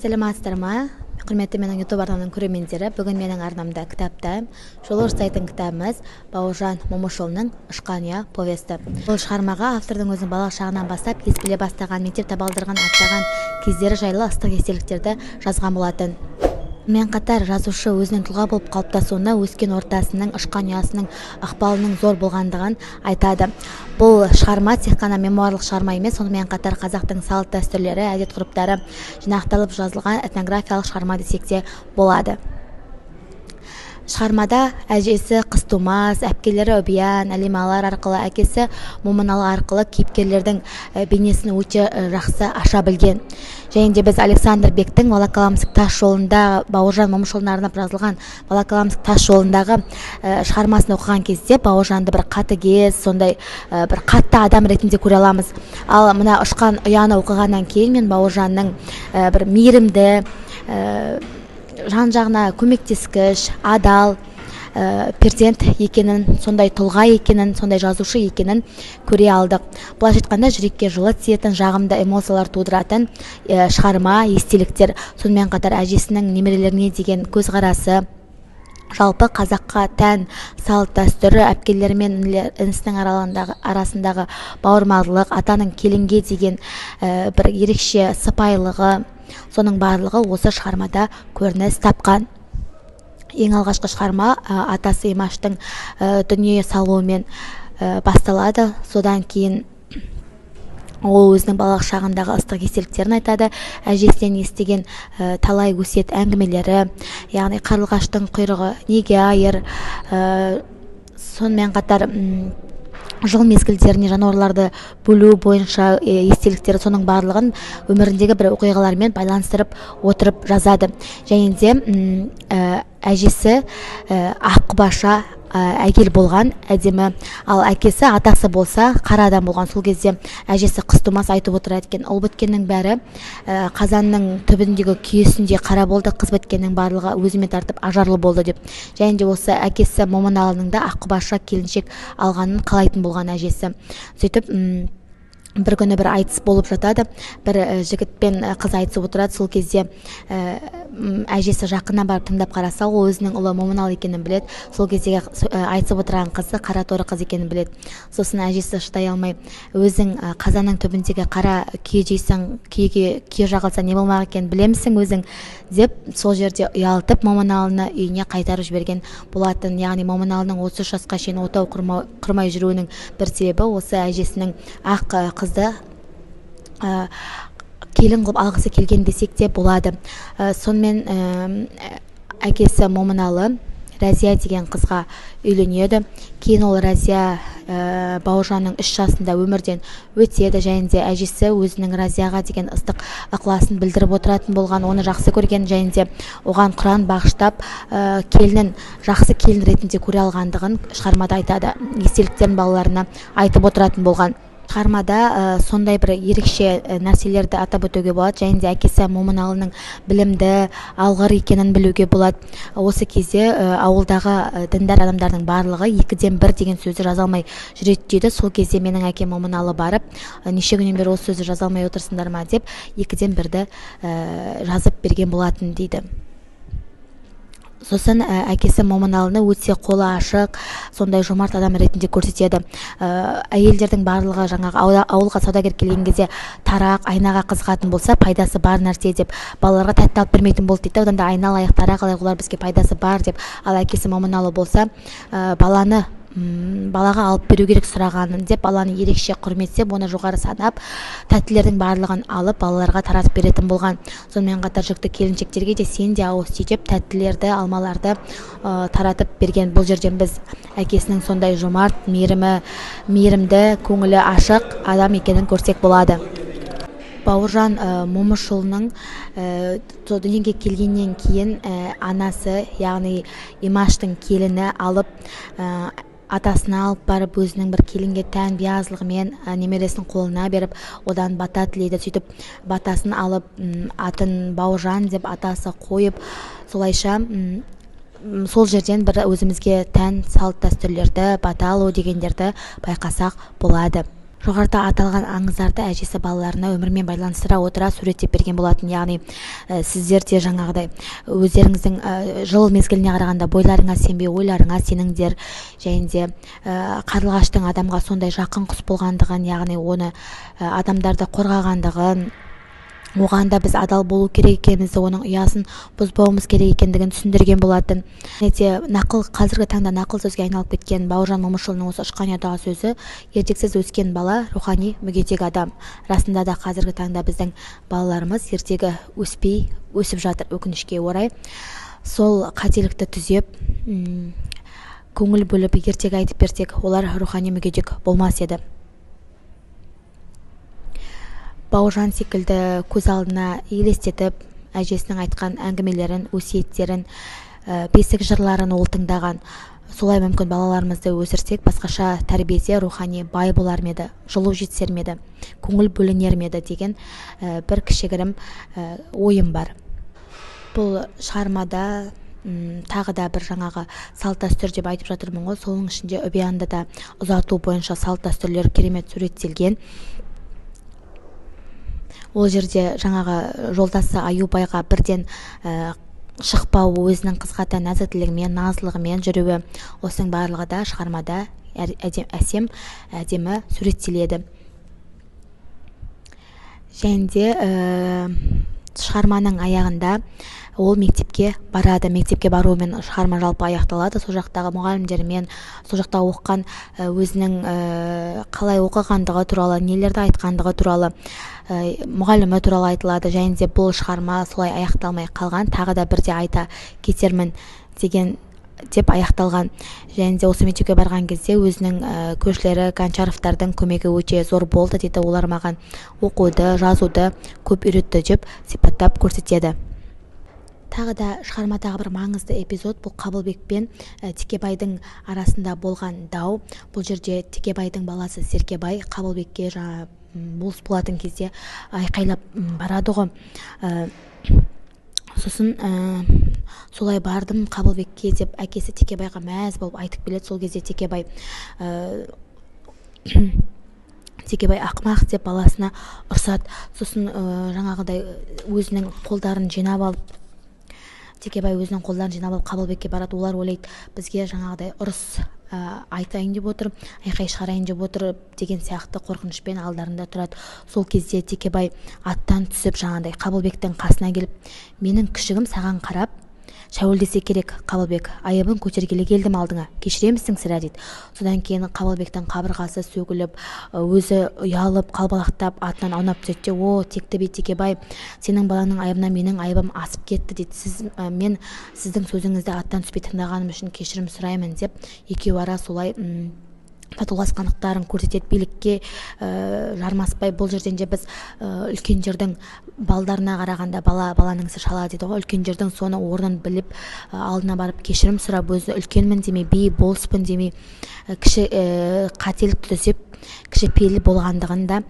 Сәлеметсіздер ма? Құрметті менің YouTube арнамның көрермендері, бүгін менің арнамда кітапта Жолы жасайтын кітабымыз Бауыржан Момышұлының Ұшқан ұя повесті. Бұл шығармаға автордың өзінің бала шағынан бастап ес біле бастаған, мектеп табалдырығын аттаған кездері жайлы ыстық естеліктерді жазған болатын. Мен қатар жазушы өзінің тұлға болып қалыптасуына өскен ортасының ұшқан ұясының ықпалының зор болғандығын айтады. Бұл шығарма тек қана мемуарлық шығарма емес, сонымен қатар қазақтың салт дәстүрлері, әдет-ғұрыптары жинақталып жазылған этнографиялық шығарма десек те болады. Шығармада әжесі Қызтумас, әпкелері Үбиян, Әлималар арқылы, әкесі Момыналы арқылы кейіпкерлердің бейнесін өте жақсы аша білген. Және де біз Александр Бектің Волоколамск тас жолында Бауыржан Момышұлына арнап жазылған Волоколамск тас жолындағы шығармасын оқыған кезде Бауыржанды бір қатыгез, сондай бір қатты адам ретінде көре аламыз. Ал мына Ұшқан ұяны оқығаннан кейін мен Бауыржанның бір мейірімді, жан-жағына көмектескіш, адал перзент екенін, сондай тұлға екенін, сондай жазушы екенін көре алдық. Былайша айтқанда жүрекке жылы тиетін, жағымды эмоциялар тудыратын шығарма, естеліктер, сонымен қатар әжесінің немерелеріне деген көзқарасы, жалпы қазаққа тән салт дәстүрі, әпкелері мен інісінің арасындағы бауырмалдық, атаның келінге деген бір ерекше сыпайылығы, соның барлығы осы шығармада көрініс тапқан. Ең алғашқы шығарма атасы Имаштың дүние салуымен басталады. Содан кейін ол өзінің балалық шағындағы ыстық естеліктерін айтады. Әжесінен естіген талай өсиет әңгімелері, яғни қарлығаштың құйрығы неге айыр, сонымен қатар жыл мезгілдеріне жануарларды бөлу бойынша естеліктері, соның барлығын өміріндегі бір оқиғалармен байланыстырып отырып жазады. Және де әжесі аққұбаша әйел болған, әдемі, ал әкесі атасы болса қара адам болған. Сол кезде әжесі Қызтумас айтып отырады екен, ұл біткеннің бәрі қазанның түбіндегі күйесінде қара болды, қыз біткеннің барлығы өзіме тартып ажарлы болды деп. Және де осы әкесі Момыналының да аққұбаша келіншек алғанын қалайтын болған әжесі. Сөйтіп бір күні бір айтыс болып жатады, бір жігіт пен қыз айтысып отырады. Сол кезде әжесі жақыннан барып тыңдап қараса, ол өзінің ұлы Момынал екенін біледі. Сол кездегі айтысып отырған қызы қара торы қыз екенін біледі. Сосын әжесі шыдай алмай, өзің қазанның түбіндегі қара күйе жейсің, күйе жағылса не болмақ екенін білемісің өзің деп, сол жерде ұялтып Момыналыны үйіне қайтарып жіберген болатын. Яғни Момыналының 33 жасқа шейін отау құрмай жүруінің бір себебі осы әжесінің ақ қызды келін қылып алғысы келген десек те болады. Сонымен әкесі Момыналы Рәзия деген қызға үйленеді. Кейін ол Рәзия Бауыржанның 3 жасында өмірден өтеді. Және де әжесі өзінің Рәзияға деген ыстық ықыласын білдіріп отыратын болған, оны жақсы көрген, және де оған Құран бағыштап келінін жақсы келін ретінде көре алғандығын шығармада айтады. Естеліктерін балаларына айтып отыратын болған. Шығармада сондай бір ерекше нәрселерді атап өтуге болады. Және де әкесі Момыналының білімді, алғыр екенін білуге болады. Осы кезде ауылдағы діндар адамдардың барлығы 2-ден 1 деген сөзді жаза алмай жүреді дейді. Сол кезде менің әкем Момыналы барып, неше күннен бері осы сөзді жаза алмай отырсыңдар ма деп 2-ден 1-ді жазып берген болатын дейді. Сосын әкесі Момыналыны өте қолы ашық, сондай жомарт адам ретінде көрсетеді. Әйелдердің барлығы жаңағы ауылға саудагер келген кезде тарақ, айнаға қызығатын болса, пайдасы бар нәрсе деп, балаларға тәтті алып бермейтін болды дейді. Одан да айналайық, тарақ алайық, олар бізге пайдасы бар деп. Ал әкесі Момыналы болса, балаға алып беру керек сұрағанын деп, баланы ерекше құрметтеп, оны жоғары санап, тәттілердің барлығын алып балаларға таратып беретін болған. Сонымен қатар жүкті келіншектерге де сен де ауыз ти деп тәттілерді, алмаларды таратып берген. Бұл жерден біз әкесінің сондай жомарт, мейірімді, көңілі ашық адам екенін көрсек болады. Бауыржан Момышұлының дүниеге келгеннен кейін анасы, яғни Имаштың келіні алып, атасына алып барып, өзінің бір келінге тән биязылығымен немересінің қолына беріп, одан бата тілейді. Сөйтіп батасын алып, атын Бауыржан деп атасы қойып, солайша сол жерден бір өзімізге тән салт дәстүрлерді, бата алу дегендерді байқасақ болады. жоғарыда аталған аңыздарды әжесі балаларына өмірмен байланыстыра отыра суреттеп берген болатын. Яғни сіздер де жаңағыдай өздеріңіздің жыл мезгіліне қарағанда бойларыңа сенбей ойларыңа сеніңдер, және де қарлығаштың адамға сондай жақын құс болғандығын, яғни оны адамдарды қорғағандығын, оған да біз адал болу керек екенімізді, оның ұясын бұзбауымыз керек екендігін түсіндірген болатын. Нақыл, қазіргі таңда нақыл сөзге айналып кеткен Бауыржан Момышұлының осы ұшқан ұядағы сөзі: ертексіз өскен бала рухани мүгедек адам. Расында да қазіргі таңда біздің балаларымыз ертегі өспей өсіп жатыр, өкінішке орай. Сол қателікті түзеп, көңіл бөліп ертегі айтып берсек, олар рухани мүгедек болмас еді. Бауыржан секілді көз алдына елестетіп, әжесінің айтқан әңгімелерін, өсиеттерін, бесік жырларын ол тыңдаған. Солай мүмкін балаларымызды өсірсек, басқаша тәрбиеде рухани бай болар ма еді, жылу жетсер ме еді, көңіл бөлінер ме еді деген бір кішігірім ойым бар. Бұл шығармада тағы да бір жаңағы салт дәстүр деп айтып жатырмын ғой, соның ішінде Үбиянды да ұзату бойынша салт дәстүрлер керемет суреттелген. Ол жерде жаңағы жолдасы Аюбайға бірден шықпауы, өзінің қызға тән нәзіктілігімен, назылығымен жүруі, осының барлығы да шығармада әдемі суреттеледі. Және де шығарманың аяғында ол мектепке барады. Мектепке баруымен шығарма жалпы аяқталады. Сол жақтағы мұғалімдермен, сол жақта оқыған өзінің қалай оқығандығы туралы, нелерді айтқандығы туралы, мұғалімі туралы айтылады. Және де бұл шығарма солай аяқталмай қалған, тағы да бірде айта кетермін деп аяқталған. Және де осы мектепке барған кезде өзінің көршілері Гончаровтардың көмегі өте зор болды дейді. Олар маған оқуды, жазуды көп үйретті деп сипаттап көрсетеді. Тағы да шығармадағы бір маңызды эпизод бұл Қабылбек пен Текебайдың арасында болған дау. Бұл жерде Текебайдың баласы Серкебай Қабылбекке болыс болатын кезде айқайлап барады ғой. Сосын солай бардым Қабылбекке деп әкесі Текебайға мәз болып айтып келеді. Сол кезде Текебай ақымақ деп баласына ұрсады. Сосын жаңағыдай өзінің қолдарын жинап алып, Текебай өзінің қолдарын жинап алып Қабылбекке барады. Олар ойлайды, бізге жаңағыдай ұрыс айтайын деп отыр, айқай шығарайын деп отыр деген сияқты қорқынышпен алдарында тұрады. Сол кезде Текебай аттан түсіп жаңағыдай Қабылбектің қасына келіп, менің күшігім саған қарап шәуілдесе керек, Қабылбек, айыбын көтергелі келдім алдыңа, кешіремісің сірә дейді. Содан кейін Қабылбектің қабырғасы сөгіліп, өзі ұялып, қалбалақтап, атынан аунап түседі. О, текті бе Текебай, сенің балаңның айыбына менің айыбым асып кетті дейді. Мен сіздің сөзіңізді аттан түспей тыңдағаным үшін кешірім сұраймын деп, екеуі ара солай татуласқандықтарын көрсетеді. Билікке жармаспай, бұл жерден де біз үлкендердің балдарына қарағанда баланың ісі шала дейді ғой. Үлкендердің соны орнын біліп, алдына барып кешірім сұрап, өзі үлкенмін демей, би болыспын демей, кіші қателік түзеп, кіші пейіл болғандығын да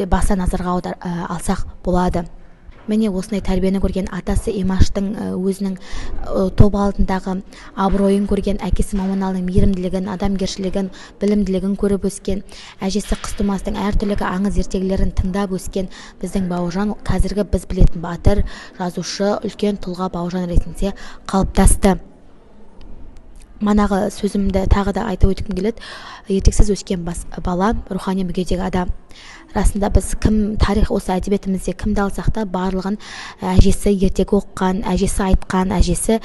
баса назарға алсақ болады. Міне осындай тәрбиені көрген атасы Имаштың өзінің топ алдындағы абыройын көрген, әкесі Маманалының мейірімділігін, адамгершілігін, білімділігін көріп өскен, әжесі Қызтумастың әртүрлі аңыз ертегілерін тыңдап өскен біздің Бауыржан қазіргі біз білетін батыр, жазушы, үлкен тұлға Бауыржан ретінде қалыптасты. Манағы сөзімді тағы да айта өткім келеді. Ертексіз өскен бала рухани мүгедек адам. Расында біз тарих осы әдебиетімізде кімді алсақ та барлығын әжесі ертегі оқыған, әжесі айтқан, әжесі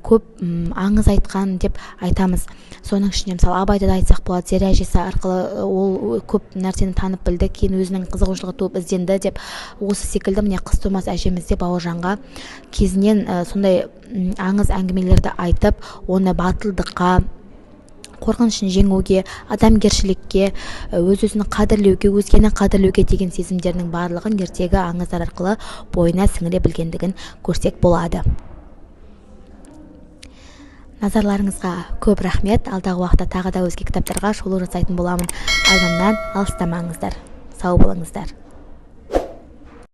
көп аңыз айтқан деп айтамыз. Соның ішінде мысалы Абайды да айтсақ болады, Зере әжесі арқылы ол көп нәрсені танып білді, кейін өзінің қызығушылығы туып ізденді деп. Осы секілді міне Қызтумас әжеміз де Бауыржанға кезінен сондай аңыз әңгімелерді айтып, оны батылдыққа, қорқынышын жеңуге, адамгершілікке, өз-өзін қадірлеуге, өзгені қадірлеуге деген сезімдерінің барлығын ертегі аңыздар арқылы бойына сіңіре білгендігін көрсек болады. Назарларыңызға көп рахмет. Алдағы уақытта тағы да өзге кітаптарға шолу жасайтын боламын. Алдымнан алыстамаңыздар. Сау болыңыздар.